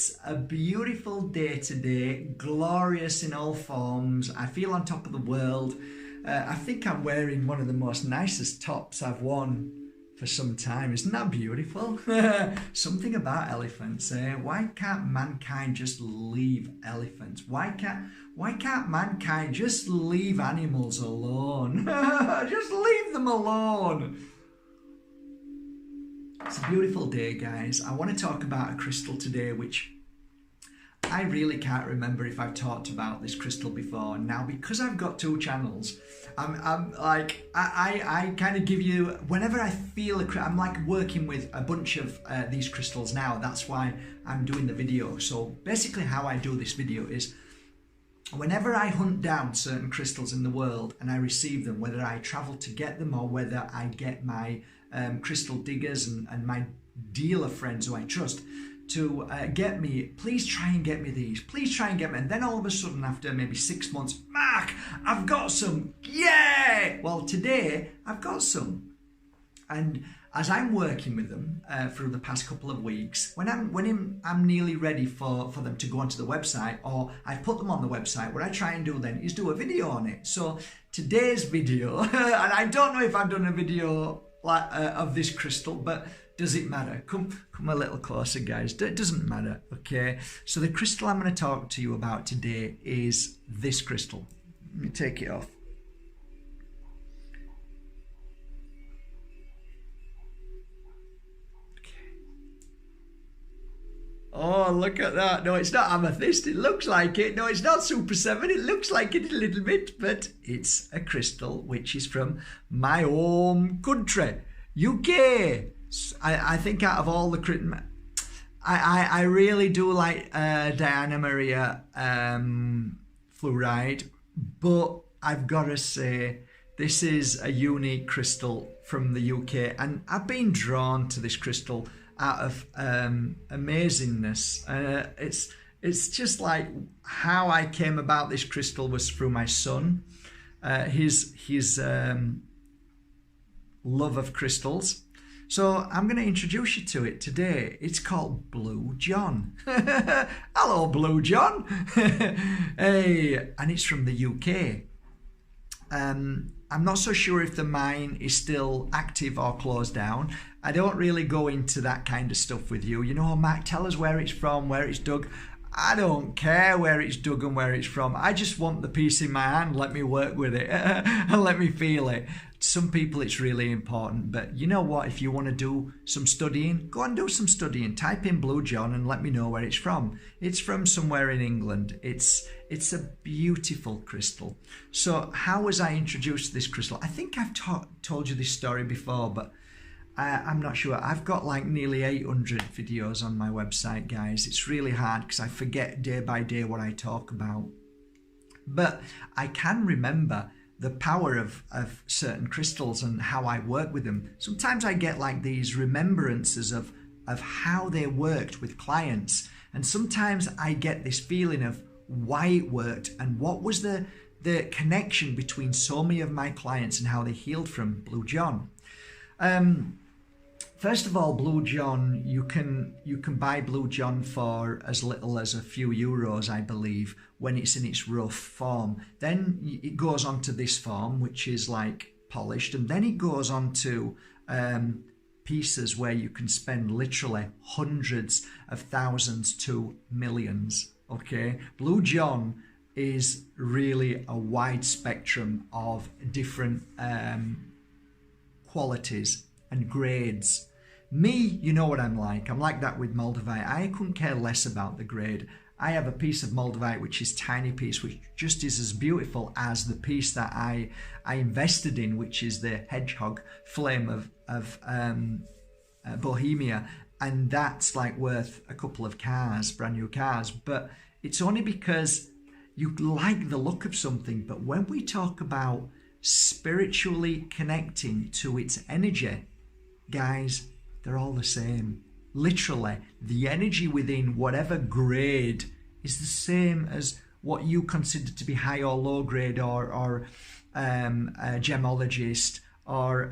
It's a beautiful day today, glorious in all forms. I feel on top of the world. I think I'm wearing one of the most nicest tops I've worn for some time. Isn't that beautiful? Something about elephants, eh? Why can't mankind just leave elephants? Why can't mankind just leave animals alone? Just leave them alone. It's a beautiful day, guys. I want to talk about a crystal today, which I really can't remember if I've talked about this crystal before. Now, because I've got two channels, I kind of give you, whenever I feel I'm like working with a bunch of these crystals now. That's why I'm doing the video. So basically how I do this video is whenever I hunt down certain crystals in the world and I receive them, whether I travel to get them or whether I get my crystal diggers and my dealer friends who I trust to get me, please try and get me these, please try and get me. And then all of a sudden, after maybe 6 months, Mark, I've got some, yay! Well, today I've got some. And as I'm working with them for the past couple of weeks, when I'm nearly ready for them to go onto the website, or I've put them on the website, what I try and do then is do a video on it. So today's video, and I don't know if I've done a video of this crystal, but does it matter? Come a little closer, guys. It doesn't matter, okay? So the crystal I'm going to talk to you about today is this crystal. Let me take it off. Oh, look at that. No, it's not amethyst. It looks like it. No, it's not Super 7. It looks like it a little bit, but it's a crystal which is from my home country, UK. I think out of all the... I really do like Diana Maria fluoride, but I've got to say this is a unique crystal from the UK, and I've been drawn to this crystal out of amazingness. It's just like how I came about this crystal was through my son. His love of crystals. So I'm going to introduce you to it today. It's called Blue John. Hello, Blue John. Hey, and it's from the UK. I'm not so sure if the mine is still active or closed down. I don't really go into that kind of stuff with you. You know, Matt, tell us where it's from, where it's dug. I don't care where it's dug and where it's from. I just want the piece in my hand. Let me work with it and let me feel it. Some people it's really important, but you know what? If you want to do some studying, go and do some studying. Type in Blue John and let me know where it's from. It's from somewhere in England. It's a beautiful crystal. So how was I introduced to this crystal? I think I've told you this story before, but I'm not sure. I've got like nearly 800 videos on my website, guys. It's really hard because I forget day by day what I talk about. But I can remember the power of certain crystals and how I work with them. Sometimes I get like these remembrances of how they worked with clients. And sometimes I get this feeling of why it worked and what was the connection between so many of my clients and how they healed from Blue John. First of all, Blue John, you can buy Blue John for as little as a few euros, I believe, when it's in its rough form. Then it goes on to this form, which is like polished, and then it goes on to pieces where you can spend literally hundreds of thousands to millions, okay? Blue John is really a wide spectrum of different qualities and grades. Me, you know what I'm like. I'm like that with Moldavite. I couldn't care less about the grade. I have a piece of Moldavite, which is tiny piece, which just is as beautiful as the piece that I invested in, which is the Hedgehog Flame of Bohemia. And that's like worth a couple of cars, brand new cars. But it's only because you like the look of something. But when we talk about spiritually connecting to its energy, guys, they're all the same. Literally, the energy within whatever grade is the same as what you consider to be high or low grade, or a gemologist, or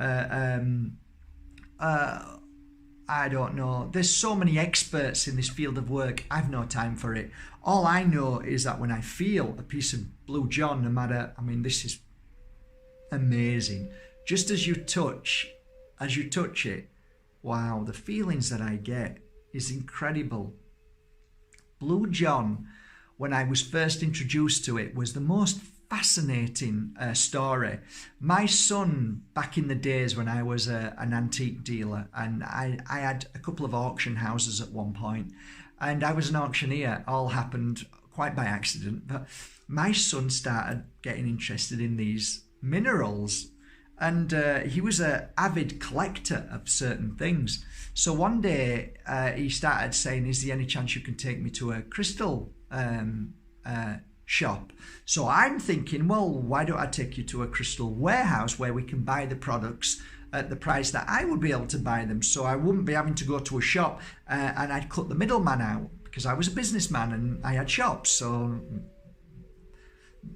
I don't know. There's so many experts in this field of work. I've no time for it. All I know is that when I feel a piece of Blue John, no matter, I mean, this is amazing. Just as you touch it, wow, the feelings that I get is incredible. Blue John, when I was first introduced to it, was the most fascinating story. My son, back in the days when I was an antique dealer, and I had a couple of auction houses at one point, and I was an auctioneer. All happened quite by accident, but my son started getting interested in these minerals, and he was an avid collector of certain things. So one day he started saying, is there any chance you can take me to a crystal shop? So I'm thinking, well, why don't I take you to a crystal warehouse where we can buy the products at the price that I would be able to buy them, so I wouldn't be having to go to a shop and I'd cut the middleman out, because I was a businessman and I had shops. So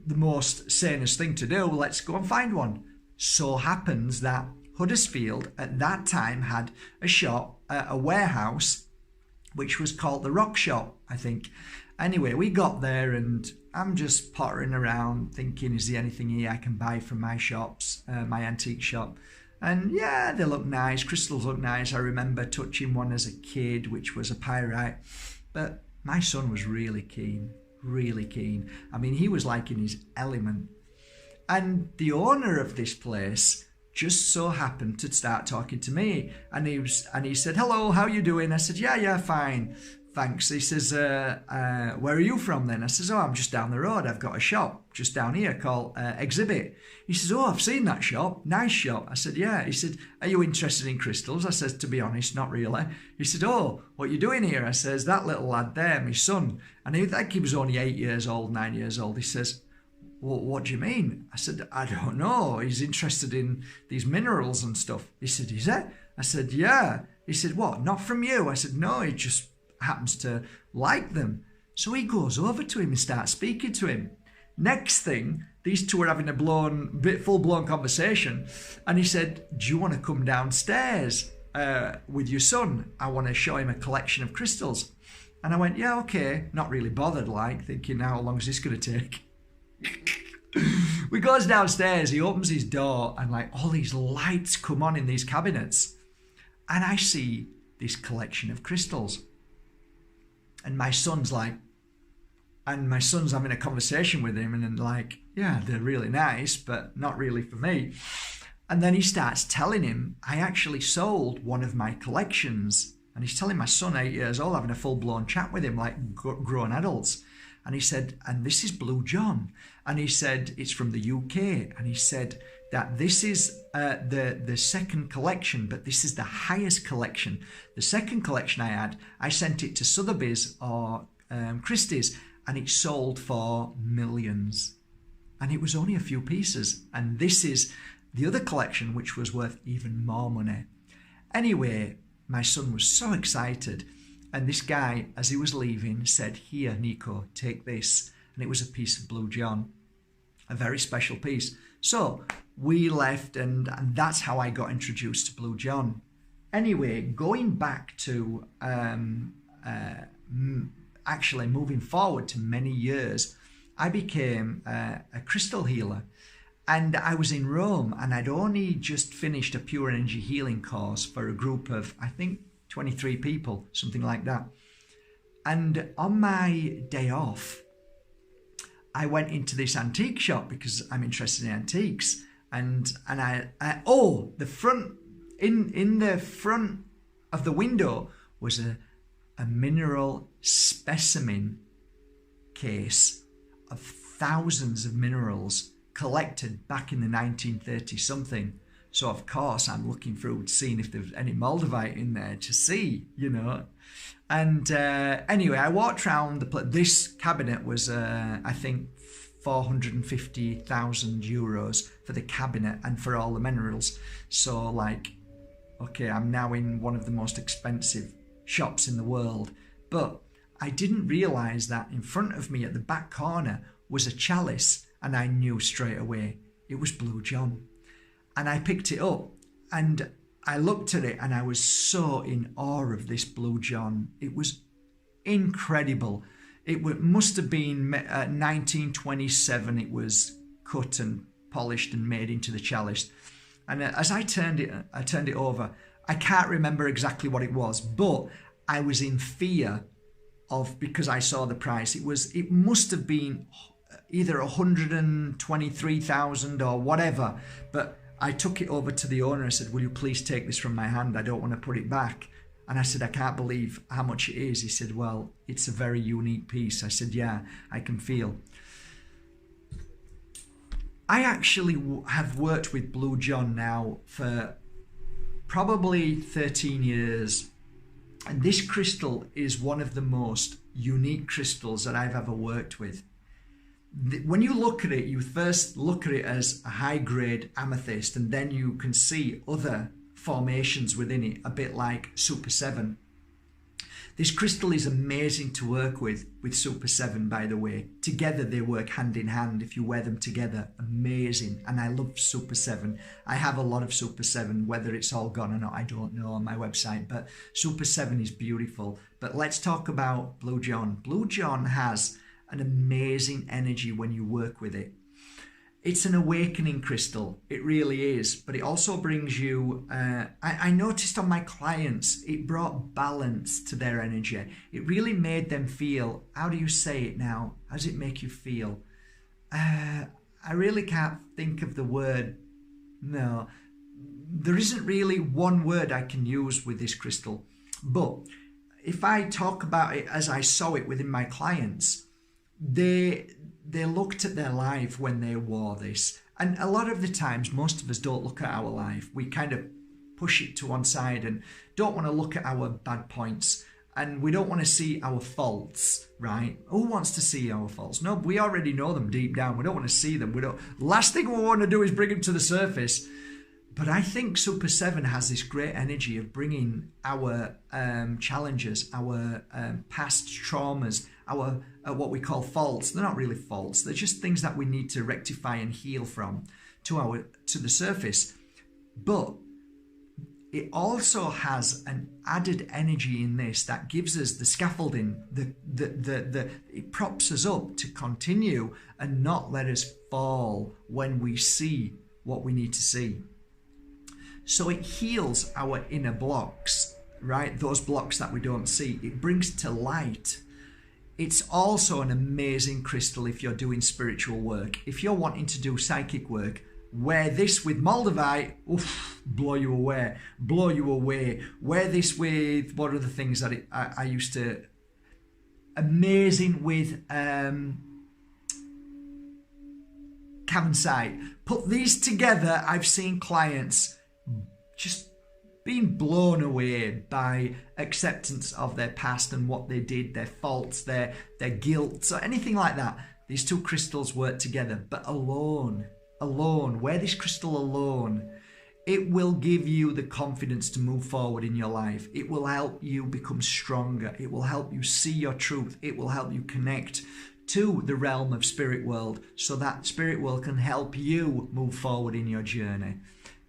the most sanest thing to do, let's go and find one. So happens that Huddersfield at that time had a shop, a warehouse, which was called the Rock Shop, I think. Anyway, we got there and I'm just pottering around thinking, is there anything here I can buy from my shops, my antique shop? And yeah, they look nice, crystals look nice. I remember touching one as a kid, which was a pyrite. But my son was really keen, really keen. I mean, he was like in his element. And the owner of this place just so happened to start talking to me, and he said, hello, how you doing? I said, yeah, fine, thanks. He says, where are you from then? I says, oh, I'm just down the road. I've got a shop just down here called Exhibit. He says, oh, I've seen that shop. Nice shop. I said, yeah. He said, are you interested in crystals? I said, to be honest, not really. He said, oh, what are you doing here? I says, that little lad there, my son. And I think he was only 8 years old, 9 years old. He says, well, what do you mean? I said, I don't know. He's interested in these minerals and stuff. He said, is it? I said, yeah. He said, what, not from you? I said, no, he just happens to like them. So he goes over to him and starts speaking to him. Next thing, these two are having a full-blown conversation. And he said, do you want to come downstairs with your son? I want to show him a collection of crystals. And I went, yeah, okay. Not really bothered, like, thinking, how long is this going to take? We goes downstairs, he opens his door, and like all these lights come on in these cabinets, and I see this collection of crystals, and my son's having a conversation with him, and then like, yeah, they're really nice, but not really for me. And then he starts telling him I actually sold one of my collections, and he's telling my son, 8 years old, having a full-blown chat with him like grown adults. And he said, and this is Blue John. And he said, it's from the UK. And he said that this is the second collection, but this is the highest collection. The second collection I had, I sent it to Sotheby's or Christie's, and it sold for millions. And it was only a few pieces. And this is the other collection, which was worth even more money. Anyway, my son was so excited. And this guy, as he was leaving, said, here, Nico, take this. And it was a piece of Blue John, a very special piece. So we left, and that's how I got introduced to Blue John. Anyway, going back to actually moving forward to many years, I became a crystal healer. And I was in Rome, and I'd only just finished a pure energy healing course for a group of, I think, 23 people, something like that. And on my day off, I went into this antique shop because I'm interested in antiques. And the front, in the front of the window was a mineral specimen case of thousands of minerals collected back in the 1930s something. So, of course, I'm looking through, seeing if there's any Moldavite in there to see, you know. And anyway, I walked around the place. This cabinet was, I think, 450,000 euros for the cabinet and for all the minerals. So, like, okay, I'm now in one of the most expensive shops in the world. But I didn't realise that in front of me at the back corner was a chalice, and I knew straight away it was Blue John. And I picked it up, and I looked at it and I was so in awe of this Blue John. It was incredible. Must have been 1927. It was cut and polished and made into the chalice. And as I turned it over. I can't remember exactly what it was, but I was in fear of, because I saw the price. It must have been either 123,000 or whatever. But I took it over to the owner. I said, "Will you please take this from my hand? I don't want to put it back." And I said, "I can't believe how much it is." He said, "Well, it's a very unique piece." I said, "Yeah, I can feel." I actually have worked with Blue John now for probably 13 years. And this crystal is one of the most unique crystals that I've ever worked with. When you look at it, you first look at it as a high-grade amethyst, and then you can see other formations within it, a bit like Super 7. This crystal is amazing to work with Super 7, by the way. Together they work hand in hand if you wear them together. Amazing. And I love Super 7. I have a lot of Super 7, whether it's all gone or not, I don't know, on my website. But Super 7 is beautiful. But let's talk about Blue John. Blue John has an amazing energy when you work with it. It's an awakening crystal, it really is, but it also brings you, I noticed on my clients, it brought balance to their energy. It really made them feel, how do you say it now? How does it make you feel? I really can't think of the word, no. There isn't really one word I can use with this crystal, but if I talk about it as I saw it within my clients, they looked at their life when they wore this. And a lot of the times, most of us don't look at our life. We kind of push it to one side and don't want to look at our bad points. And we don't want to see our faults, right? Who wants to see our faults? No, we already know them deep down. We don't want to see them. Last thing we want to do is bring them to the surface. But I think Super 7 has this great energy of bringing our challenges, our past traumas, our what we call faults. They're not really faults. They're just things that we need to rectify and heal from to the surface. But it also has an added energy in this that gives us the scaffolding. It props us up to continue and not let us fall when we see what we need to see. So it heals our inner blocks, right? Those blocks that we don't see. It brings to light. It's also an amazing crystal if you're doing spiritual work. If you're wanting to do psychic work, wear this with Moldavite, oof, blow you away. Wear this with, what are the things that I used to, amazing with Cavansite. Put these together, I've seen clients just being blown away by acceptance of their past and what they did, their faults, their guilt, or anything like that. These two crystals work together, but alone, wear this crystal alone. It will give you the confidence to move forward in your life. It will help you become stronger. It will help you see your truth. It will help you connect to the realm of spirit world so that spirit world can help you move forward in your journey.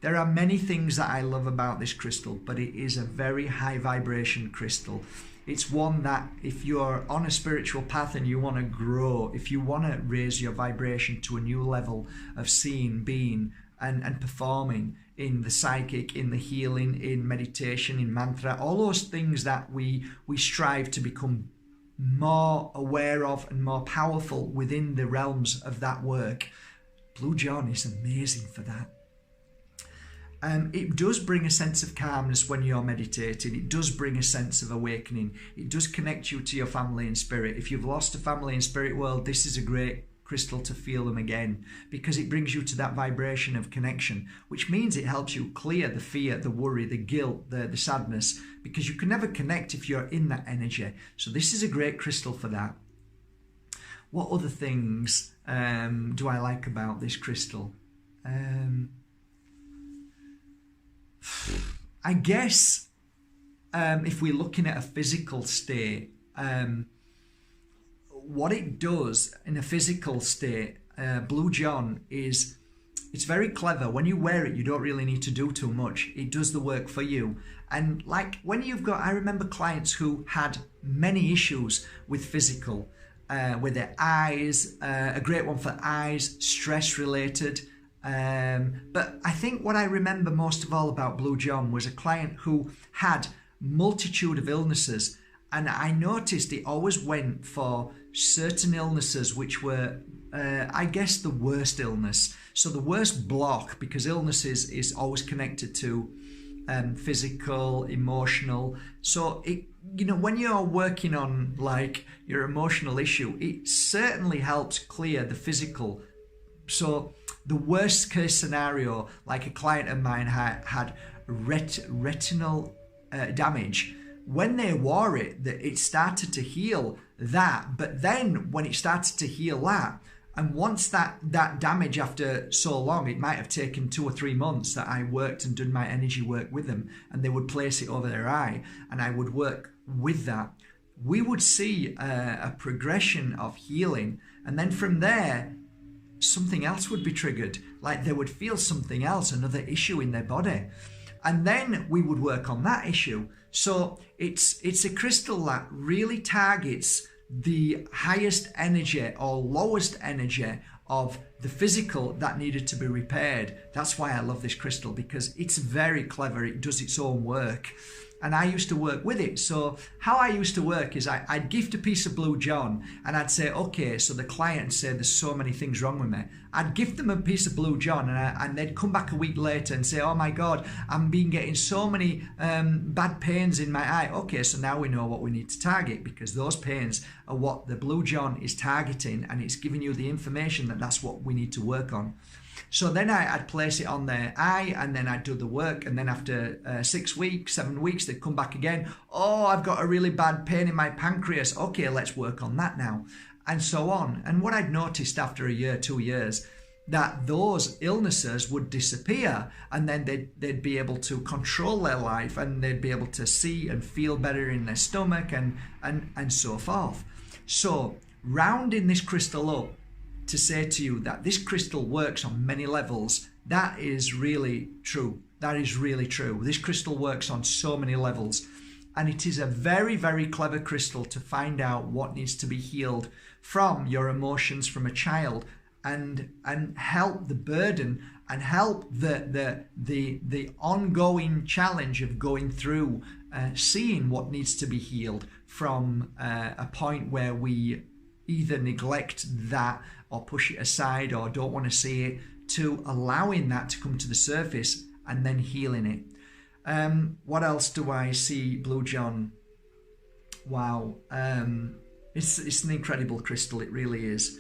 There are many things that I love about this crystal, but it is a very high vibration crystal. It's one that if you're on a spiritual path and you want to grow, if you want to raise your vibration to a new level of seeing, being, and performing in the psychic, in the healing, in meditation, in mantra, all those things that we strive to become more aware of and more powerful within the realms of that work. Blue John is amazing for that. It does bring a sense of calmness when you're meditating. It does bring a sense of awakening. It does connect you to your family and spirit. If you've lost a family and spirit world, this is a great crystal to feel them again, because it brings you to that vibration of connection, which means it helps you clear the fear, the worry, the guilt, the sadness, because you can never connect if you're in that energy. So this is a great crystal for that. What other things do I like about this crystal? I guess if we're looking at a physical state, what it does in a physical state, Blue John is It's very clever. When you wear it, you don't really need to do too much. It does the work for you. And like when you've got, I remember clients who had many issues with physical, with their eyes, a great one for eyes, stress related. But I think what I remember most of all about Blue John was a client who had multitude of illnesses. And I noticed it always went for certain illnesses which were, I guess, the worst illness. So the worst block, because illness is always connected to physical, emotional. So it, when you're working on like your emotional issue, it certainly helps clear the physical. So the worst case scenario, like a client of mine had retinal damage. When they wore it, it started to heal that. But then when it started to heal that, and once that damage, after so long, it might have taken 2 or 3 months that I worked and done my energy work with them, and they would place it over their eye, and I would work with that, we would see a progression of healing. And then from there, something else would be triggered. Like they would feel something else, another issue in their body. And then we would work on that issue. So it's a crystal that really targets the highest energy or lowest energy of the physical that needed to be repaired. That's why I love this crystal, because it's very clever. It does its own work. And I used to work with it. So how I used to work is I'd gift a piece of Blue John, and I'd say, okay, so the client would say there's so many things wrong with me. I'd gift them a piece of Blue John, and they'd come back a week later and say, oh my God, I've been getting so many bad pains in my eye. Okay, so now we know what we need to target, because those pains are what the Blue John is targeting, and it's giving you the information that that's what we need to work on. So then I'd place it on their eye, and then I'd do the work, and then after 6 weeks, 7 weeks, they'd come back again. Oh, I've got a really bad pain in my pancreas. Okay, let's work on that now, and so on. And what I'd noticed after a year, 2 years, that those illnesses would disappear, and then they'd be able to control their life, and they'd be able to see and feel better in their stomach, and so forth. So rounding this crystal up, to say to you that this crystal works on many levels, that is really true. That is really true. This crystal works on so many levels, and it is a very, very clever crystal to find out what needs to be healed from your emotions from a child, and help the burden, and help the ongoing challenge of going through seeing what needs to be healed from a point where we either neglect that or push it aside or don't want to see it, to allowing that to come to the surface and then healing it. What else do I see, Blue John? Wow. It's an incredible crystal. It really is.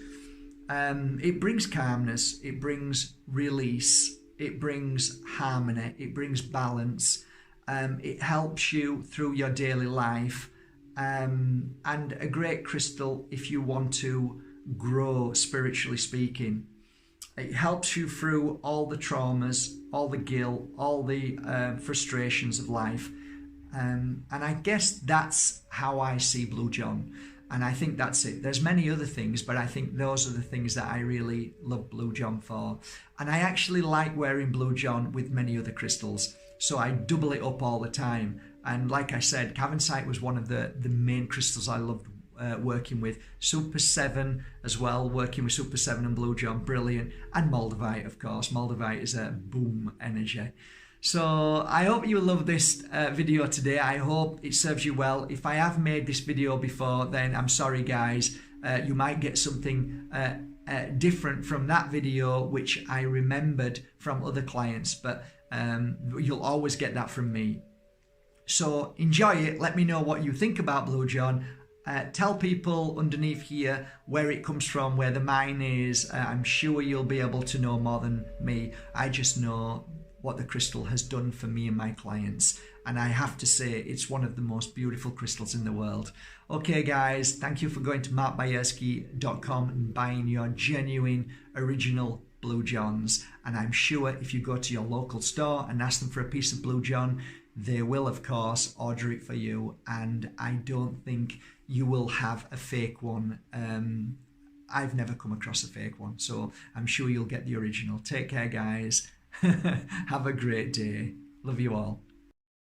It brings calmness. It brings release. It brings harmony. It brings balance. It helps you through your daily life. And a great crystal if you want to grow spiritually speaking. It helps you through all the traumas, all the guilt, all the frustrations of life. And I guess that's how I see Blue John. And I think that's it. There's many other things, but I think those are the things that I really love Blue John for. And I actually like wearing Blue John with many other crystals. So I double it up all the time. And like I said, Cavensite was one of the main crystals I loved working with. Super 7 as well, working with Super 7 and Blue John, brilliant. And Moldavite, of course. Moldavite is a boom energy. So I hope you love this video today. I hope it serves you well. If I have made this video before, then I'm sorry guys. You might get something different from that video, which I remembered from other clients, but you'll always get that from me. So enjoy it. Let me know what you think about Blue John. Tell people underneath here where it comes from, where the mine is. I'm sure you'll be able to know more than me. I just know what the crystal has done for me and my clients. And I have to say, it's one of the most beautiful crystals in the world. Okay, guys, thank you for going to markbayerski.com and buying your genuine, original Blue Johns. And I'm sure if you go to your local store and ask them for a piece of Blue John, they will, of course, order it for you. And I don't think you will have a fake one I've never come across a fake one, so I'm sure you'll get the original. Take care, guys. Have a great day. Love you all.